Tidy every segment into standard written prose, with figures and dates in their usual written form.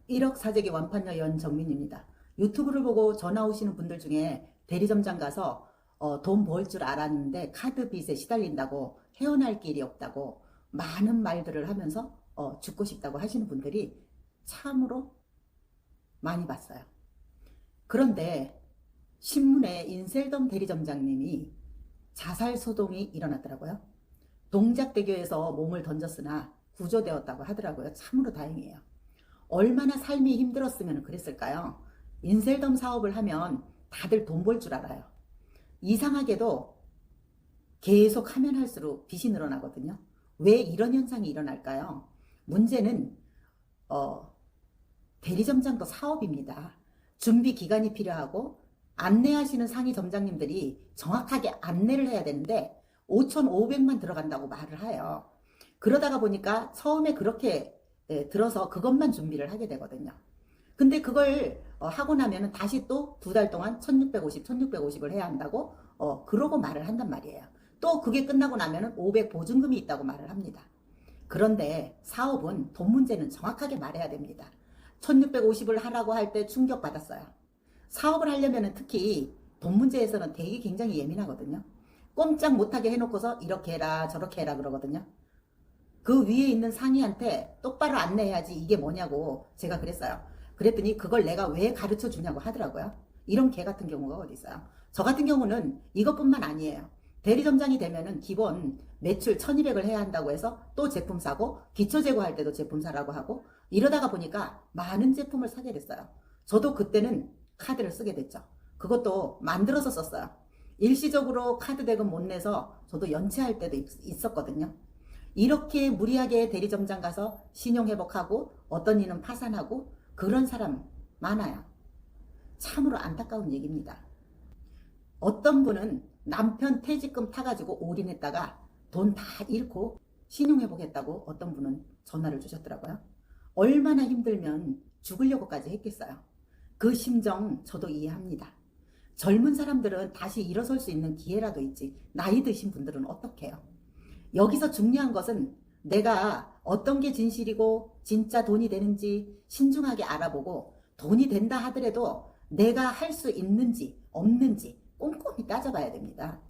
1억 사재기 완판녀 연정민입니다. 유튜브를 보고 전화 오시는 분들 중에 대리점장 가서 돈 벌 줄 알았는데 카드 빚에 시달린다고 헤어날 길이 없다고 많은 말들을 하면서 죽고 싶다고 하시는 분들이 참으로 많이 봤어요. 그런데 신문에 인셀덤 대리점장님이 자살 소동이 일어났더라고요. 동작대교에서 몸을 던졌으나 구조되었다고 하더라고요. 참으로 다행이에요. 얼마나 삶이 힘들었으면 그랬을까요? 인셀덤 사업을 하면 다들 돈 벌 줄 알아요. 이상하게도 계속 하면 할수록 빚이 늘어나거든요. 왜 이런 현상이 일어날까요? 문제는 대리점장도 사업입니다. 준비 기간이 필요하고 안내하시는 상위 점장님들이 정확하게 안내를 해야 되는데 5,500만 들어간다고 말을 해요. 그러다가 보니까 처음에 그렇게 들어서 그것만 준비를 하게 되거든요. 근데 그걸 하고 나면은 다시 또 2달 동안 1650을 해야 한다고 그러고 말을 한단 말이에요. 또 그게 끝나고 나면은 500 보증금이 있다고 말을 합니다. 그런데 사업은 돈 문제는 정확하게 말해야 됩니다. 1650을 하라고 할 때 충격받았어요. 사업을 하려면 특히 돈 문제에서는 되게 굉장히 예민하거든요. 꼼짝 못하게 해놓고서 이렇게 해라 저렇게 해라 그러거든요. 그 위에 있는 상의한테 똑바로 안내해야지 이게 뭐냐고 제가 그랬어요. 그랬더니 그걸 내가 왜 가르쳐 주냐고 하더라고요. 이런 개 같은 경우가 어디 있어요. 저 같은 경우는 이것뿐만 아니에요. 대리점장이 되면은 기본 매출 1200을 해야 한다고 해서 또 제품 사고 기초재고 할 때도 제품 사라고 하고 이러다가 보니까 많은 제품을 사게 됐어요. 저도 그때는 카드를 쓰게 됐죠. 그것도 만들어서 썼어요. 일시적으로 카드 대금 못 내서 저도 연체할 때도 있었거든요. 이렇게 무리하게 대리점장 가서 신용회복하고 어떤 이는 파산하고 그런 사람 많아요. 참으로 안타까운 얘기입니다. 어떤 분은 남편 퇴직금 타가지고 올인했다가 돈 다 잃고 신용회복했다고 어떤 분은 전화를 주셨더라고요. 얼마나 힘들면 죽으려고까지 했겠어요. 그 심정 저도 이해합니다. 젊은 사람들은 다시 일어설 수 있는 기회라도 있지 나이 드신 분들은 어떡해요? 여기서 중요한 것은 내가 어떤 게 진실이고 진짜 돈이 되는지 신중하게 알아보고 돈이 된다 하더라도 내가 할 수 있는지 없는지 꼼꼼히 따져봐야 됩니다.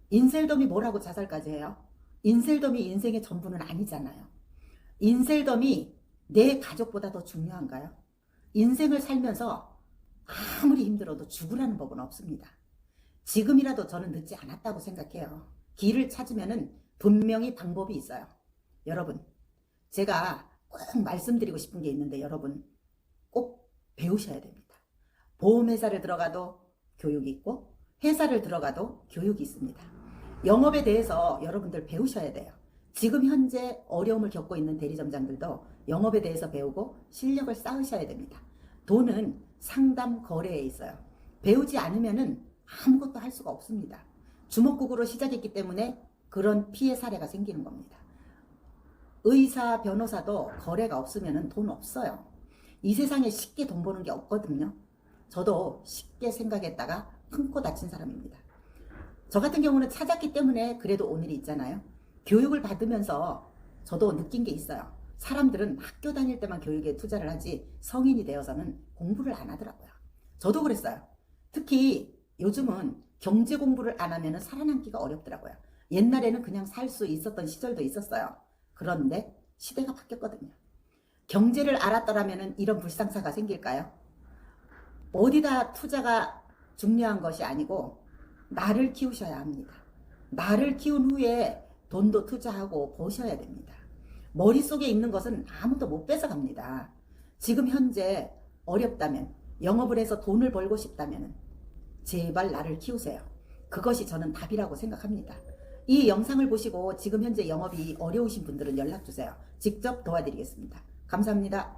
인셀덤이 뭐라고 자살까지 해요? 인셀덤이 인생의 전부는 아니잖아요. 인셀덤이 내 가족보다 더 중요한가요? 인생을 살면서 아무리 힘들어도 죽으라는 법은 없습니다. 지금이라도 저는 늦지 않았다고 생각해요. 길을 찾으면은 분명히 방법이 있어요. 여러분, 제가 꼭 말씀드리고 싶은 게 있는데 여러분 꼭 배우셔야 됩니다. 보험회사를 들어가도 교육이 있고 회사를 들어가도 교육이 있습니다. 영업에 대해서 여러분들 배우셔야 돼요. 지금 현재 어려움을 겪고 있는 대리점장들도 영업에 대해서 배우고 실력을 쌓으셔야 됩니다. 돈은 상담 거래에 있어요. 배우지 않으면은 아무것도 할 수가 없습니다. 주먹국으로 시작했기 때문에 그런 피해 사례가 생기는 겁니다. 의사, 변호사도 거래가 없으면 돈 없어요. 이 세상에 쉽게 돈 버는 게 없거든요. 저도 쉽게 생각했다가 큰코 다친 사람입니다. 저 같은 경우는 찾았기 때문에 그래도 오늘이 있잖아요. 교육을 받으면서 저도 느낀 게 있어요. 사람들은 학교 다닐 때만 교육에 투자를 하지 성인이 되어서는 공부를 안 하더라고요. 저도 그랬어요. 특히 요즘은 경제 공부를 안 하면 살아남기가 어렵더라고요. 옛날에는 그냥 살 수 있었던 시절도 있었어요. 그런데 시대가 바뀌었거든요. 경제를 알았더라면 이런 불상사가 생길까요? 어디다 투자가 중요한 것이 아니고 나를 키우셔야 합니다. 나를 키운 후에 돈도 투자하고 버셔야 됩니다. 머릿속에 있는 것은 아무도 못 뺏어갑니다. 지금 현재 어렵다면 영업을 해서 돈을 벌고 싶다면 제발 나를 키우세요. 그것이 저는 답이라고 생각합니다. 이 영상을 보시고 지금 현재 영업이 어려우신 분들은 연락주세요. 직접 도와드리겠습니다. 감사합니다.